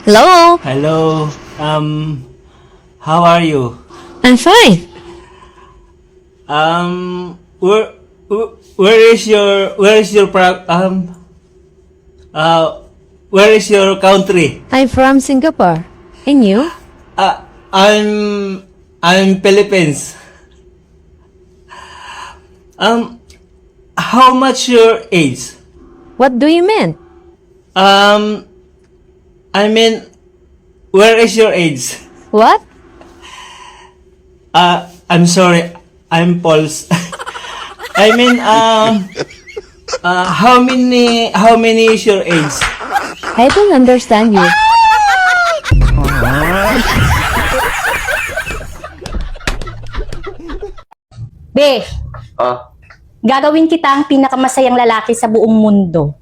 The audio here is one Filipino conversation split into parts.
Hello? Hello. How are you? I'm fine. Where is where is your country? I'm from Singapore. And you? Uh, I'm Philippines. How much your age? What do you mean? Um, I mean, where is your age? What? I'm sorry, I'm Pauls. I mean, how many is your age? I don't understand you. Be, Ah, gagawin kita ang pinakamasayang lalaki sa buong mundo.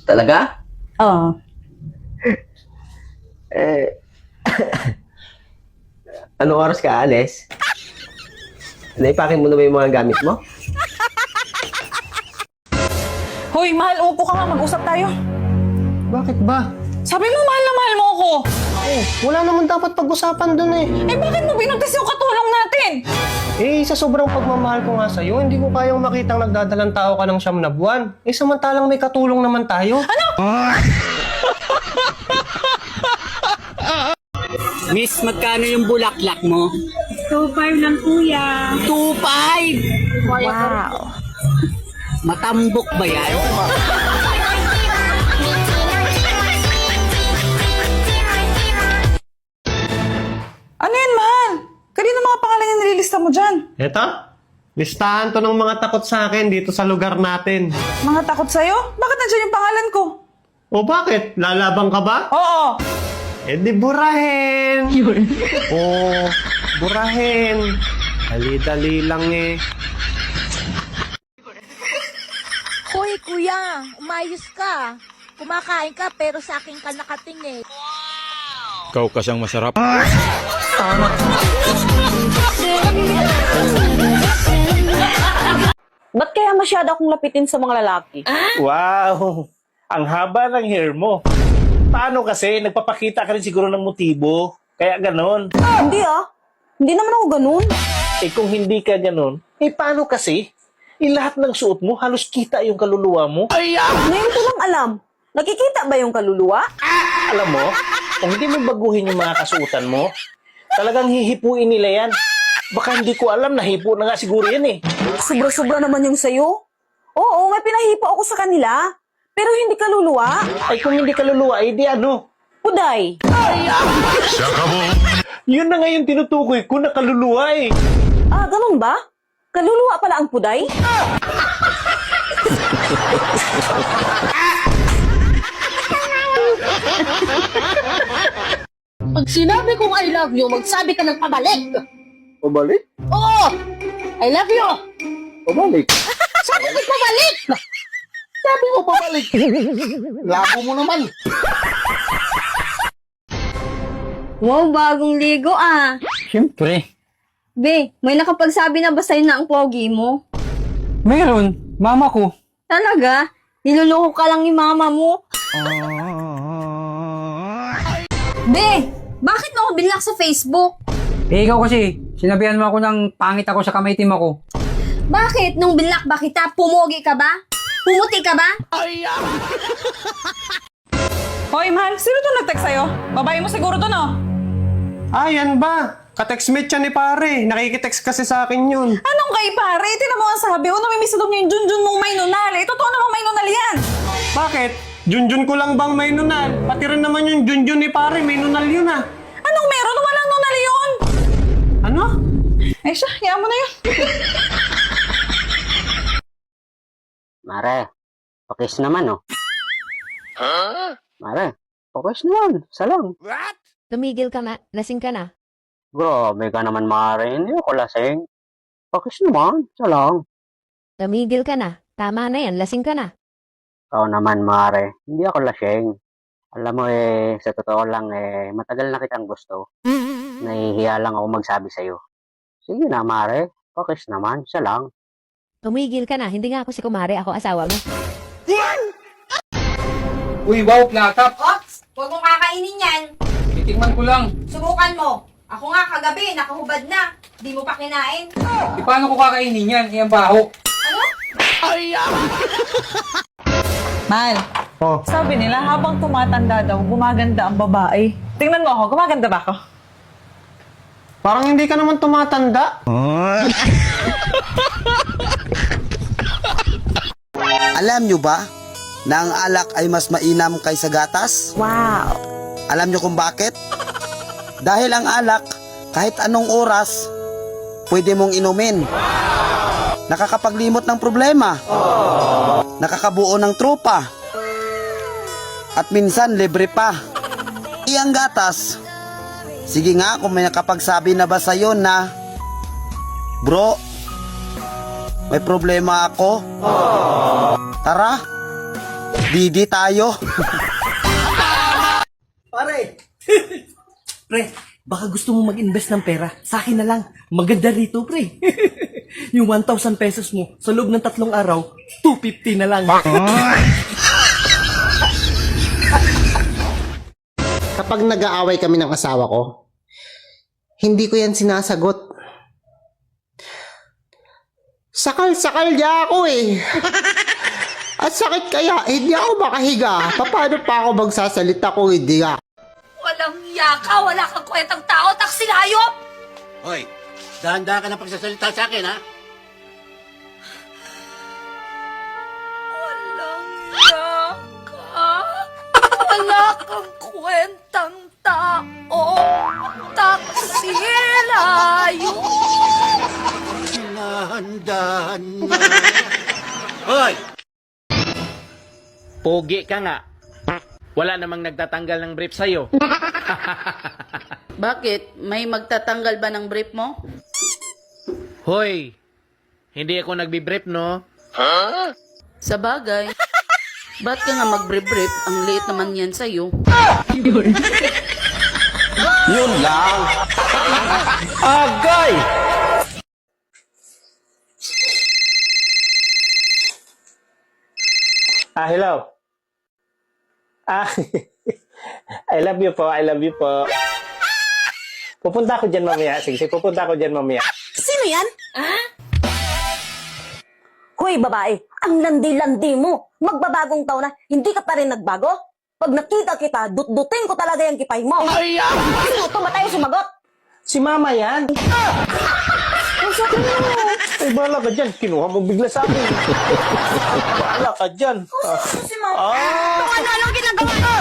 talaga? Oh, Eh, anong oras ka alis? Naipakin mo na ba yung mga gamit mo? Hoy, mahal, upo ka nga. Mag-usap tayo. Bakit ba? Sabi mo, mahal na mahal mo ako. Wala naman dapat pag-usapan dun eh. Eh, bakit mo binuntis yung katulong natin? Eh, sa sobrang pagmamahal ko nga sa'yo, hindi ko kayang makitang nagdadalang tao ka ng 9 na buwan. Eh, samantalang may katulong naman tayo. Miss, magkano yung bulaklak mo? 2.5 lang kuya. 2.5! Wow. Matambok ba yan? Ano yan, mahal? Kanino mga pangalan yung nililista mo dyan? Eto, listahan to ng mga takot sa akin dito sa lugar natin. Mga takot sa'yo? Bakit nandiyan yung pangalan ko? O bakit? Lalabang ka ba? Oo. Eh di burahin! Oo, burahin. Dali-dali lang eh. Hoy kuya, umayos ka. Kumakain ka pero sa akin ka nakatingin. Ikaw kasyang masarap. Ba't kaya masyado akong lapitin sa mga lalaki? Wow! Ang haba ng hair mo. Paano kasi? Nagpapakita ka rin siguro ng motibo. Kaya ganon. Hindi ah. Hindi naman ako ganun. Eh kung hindi ka ganon, eh paano kasi? Eh lahat ng suot mo, halos kita yung kaluluwa mo. Ngayon ko lang alam. Nakikita ba yung kaluluwa? Alam mo, kung hindi mo baguhin yung mga kasuotan mo, talagang hihipuin nila yan. Baka hindi ko alam, nahipo na nga siguro yan eh. Sobra-sobra naman yung sayo. Oo, may pinahipo ako sa kanila. Pero hindi kaluluwa. Ay kung hindi kaluluwa, eh di ano? Uday. Yun na nga yung tinutukoy ko na kaluluwa eh. Ah, ganun ba? Kaluluwa pala ang puday? Pag sinabi kong I love you, magsabi ka ng pabalik. Pabalik? Oo! I love you! Pabalik? Sabi ko pabalik! Sabi mo pabalik! Labo mo naman! Wow, bagong ligo ah. Siyempre. Be, may nakapagsabi na ba sa'yo na ang pogi mo? Meron. Mama ko. Talaga? Niloloko ka lang ni mama mo? Be, bakit mo ako binlock sa Facebook? Eh, ikaw kasi. Sinabihan mo ako ng pangit ako sa kamay team ako. Bakit? Nung binlock ba kita, pumogi ka ba? Pumuti ka ba? Hoy, mahal, sino to nag-text sa'yo? Babae mo siguro to, no? Ah, yan ba? Katextmate yan ni pare. Nakikitext kasi sa akin yun. Anong kay pare? Tinan mo ang sabi. O, namimiss daw niya yung Junjun mong may nunal. Eh, totoo namang may nunal yan. Bakit? Junjun ko lang bang may nunal? Pati rin naman yung Junjun ni pare, may nunal yun ah. Anong meron? Walang nunal yun. Ano? Eh siya, hayaan mo na yun. Mare, pakis naman oh. Mare, pakis naman. Salang. Tumigil ka na. Lasing ka na. Grabe ka naman, Mare. Hindi ako lasing. Pakis naman. Salang. Tumigil ka na. Tama na yan. Lasing ka na. Ikaw naman, Mare. Hindi ako lasing. Alam mo sa totoo lang matagal na kitang gusto. Nahihiya lang ako magsabi sa'yo. Sige na, Mare. Pakis naman. Salang. Tumigil ka na. Hindi nga ako si Kumare. Ako asawa mo. Uy, wow, plata! Huwag mong kakainin yan. Titikman ko lang. Subukan mo. Ako nga kagabi, nakahubad na. Di mo pa kinain. E paano ko kakainin yan? Yan baho. Mahal, sabi nila habang tumatanda daw, gumaganda ang babae. Tingnan mo ako, gumaganda ba ako? Parang hindi ka naman tumatanda. Alam nyo ba na ang alak ay mas mainam kaysa gatas? Wow! Alam nyo kung bakit? Dahil ang alak, kahit anong oras, pwede mong inumin. Nakakapaglimot ng problema. Nakakabuo ng tropa. At minsan, libre pa. Iyang gatas. Sige nga, kung may nakapagsabi na ba sa'yo na, bro, may problema ako. Tara, didi tayo. Pare! Pre, baka gusto mo mag-invest ng pera. Sa akin na lang. Maganda rito, pre. Yung 1,000 pesos mo, sa loob ng 3 araw, 250 na lang. Kapag nag-aaway kami ng asawa ko, hindi ko yan sinasagot. Sakal-sakal niya ako eh. At sakit kaya, hindi ako makahiga. Paano pa ako magsasalita kung hindi nga? Walang yaka, wala kang kwentang tao, taksing hayop! Hoy, dahan-dahan ka na pagsasalita sa akin, ha? Walang yaka, wala kang kwentang tao, taksing hayop! Dahan-dahan na. Hoy! Pogi ka nga. Wala namang nagtatanggal ng brief sa'yo. Bakit? May magtatanggal ba ng brief mo? Hoy, hindi ako nagbi-brief, no? Sa bagay. Ba't ka nga mag-brief-brief? Ang liit naman yan sa'yo. Yun lang. Agay! Hello. I love you po, I love you po. Pupunta ako dyan mamaya. Sige, pupunta ako dyan mamaya. Sino yan? Hoy, babae, ang landi-landi mo. Magbabagong taon na, hindi ka pa rin nagbago? Pag nakita kita, dut-dutin ko talaga yung kipay mo. Sino to? Ba't tayo sumagot? Si mama yan. Ang sabi mo. Ay, bahala ka dyan. Kinuha mo bigla sa akin. Bahala ka dyan. Si mama. Anong ginagawa mo?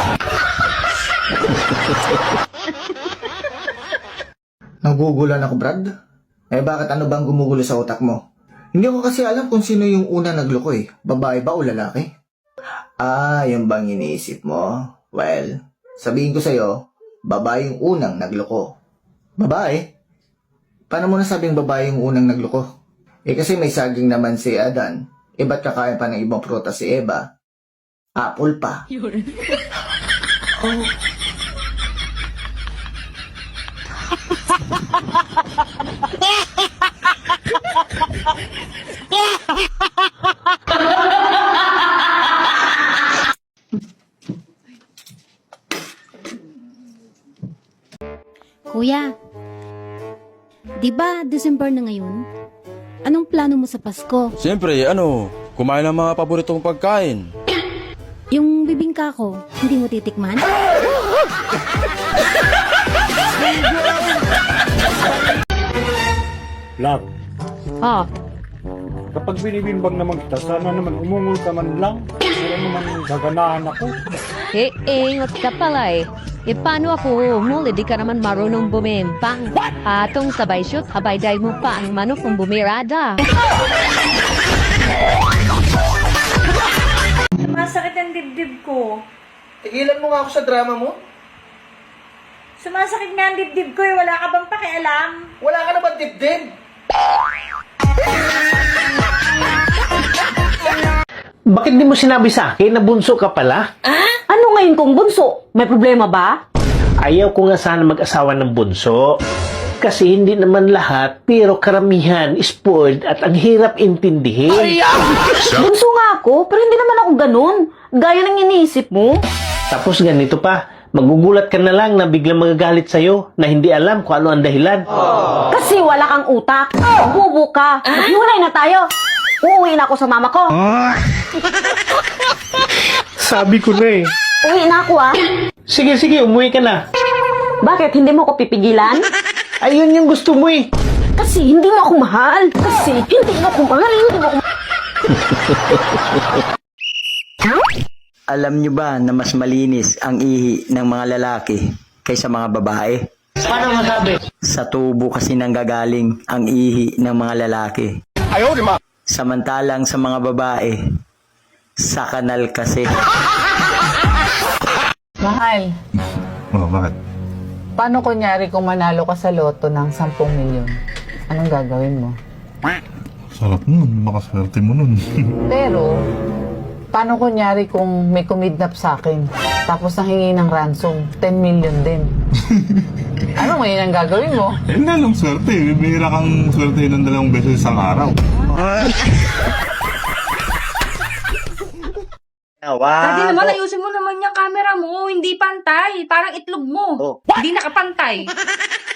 Nagugulan ako, Brad. Eh bakit ano bang gumugulo sa utak mo? Hindi ko kasi alam kung sino yung una nagloko eh. Babae ba o lalaki? Yung bang iniisip mo? Well, sabihin ko sa'yo, babae yung unang nagloko. Babae? Paano mo nasabing babae yung unang nagloko? Eh kasi may saging naman si Adan. Eh ba't kakain pa ng ibang prutas si Eva? Apple pa. Kuya, di ba December na ngayon? Anong plano mo sa Pasko? Siyempre, kumain ng mga paborito kong pagkain. Yung bibingka ko, hindi mo titikman? Love, Oh, kapag binibimbang naman kita, sana naman umungol ka man lang. Para naman gaganahan ako. ingat ka pala eh. E paano ako umuli? Di ka naman marunong bumimbang. Atong sabay shoot, abay day mo pa ang manok kung bumirada. Sumasakit ang dibdib ko. Tigilan mo nga ako sa drama mo. Sumasakit nga ang dibdib ko eh. Wala ka bang pakialam? Wala ka naman dibdib. Bakit di mo sinabi sa akin na bunso ka pala? Ano ngayon kung bunso? May problema ba? Ayaw ko nga sana mag-asawa ng bunso. Kasi hindi naman lahat, pero karamihan, spoiled at ang hirap intindihin. Bunso nga ako, pero hindi naman ako ganun. Gaya ng iniisip mo. Tapos ganito pa, Magugulat ka na lang na biglang magagalit sa'yo na hindi alam kung ano ang dahilan. Kasi wala kang utak. Bubo ka. Maghiwalay na tayo. Uuwi na ako sa mama ko. Sabi ko na eh. Uwi na ako ah. Sige, umuwi ka na. Bakit? Hindi mo ko pipigilan? Ayun yung gusto mo eh. Kasi hindi mo ako mahal. Kasi hindi mo ako mahal. Hindi mo ako Alam nyo ba na mas malinis ang ihi ng mga lalaki kaysa mga babae? Paano masabi? Sa tubo kasi nanggagaling ang ihi ng mga lalaki. Ayaw, di ma. Samantalang sa mga babae, sa kanal kasi. Mahal, Oh, bakit? paano kunyari kung manalo ka sa loto ng 10 milyon? Anong gagawin mo? Sarap nun, makaswerte mo nun. Pero, paano kunyari kung may kumidnap sa akin, tapos nanghingi ng ransom, 10 million din? Ano ngayon ang gagawin mo? Hindi lang swerte, bibihira kang swerte ng 2 beses isang araw. Daddy naman, ayusin mo naman yung camera mo. Hindi pantay. Parang itlog mo. Hindi nakapantay.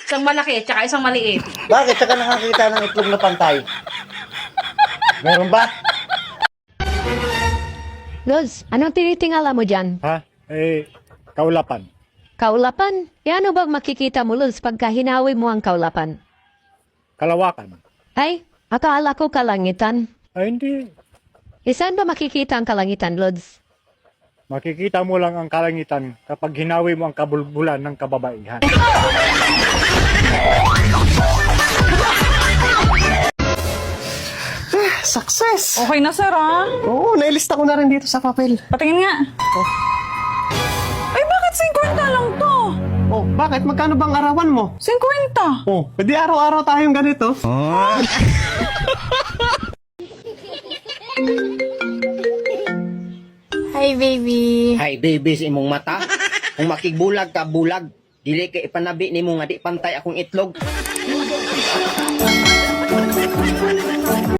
Isang malaki at saka isang maliit. Bakit? Saka nakakita ng itlog na pantay. Meron ba? Lods, anong tinitingala mo dyan? Kaulapan. Kaulapan? E ano bang makikita mo, Lods, pagka hinawi mo ang kaulapan? Kalawakan. Ay, akala ko kalangitan. Ay, hindi. E saan ba makikita ang kalangitan, Lods? Makikita mo lang ang kalangitan kapag hinawi mo ang kabulbulan ng kababaihan. Success! Okay na, sir, ah. Oo, nailista ko na rin dito sa papel. Patingin nga. Ay, bakit 50 lang to? Oh, bakit? Magkano bang arawan mo? 50. Oh, pwede araw-araw tayong ganito. Hi, baby. Hay, baby, sa imong mata. Kung makigbulag ka, bulag. Dili ka ipanabi ni mo nga di pantay akong itlog.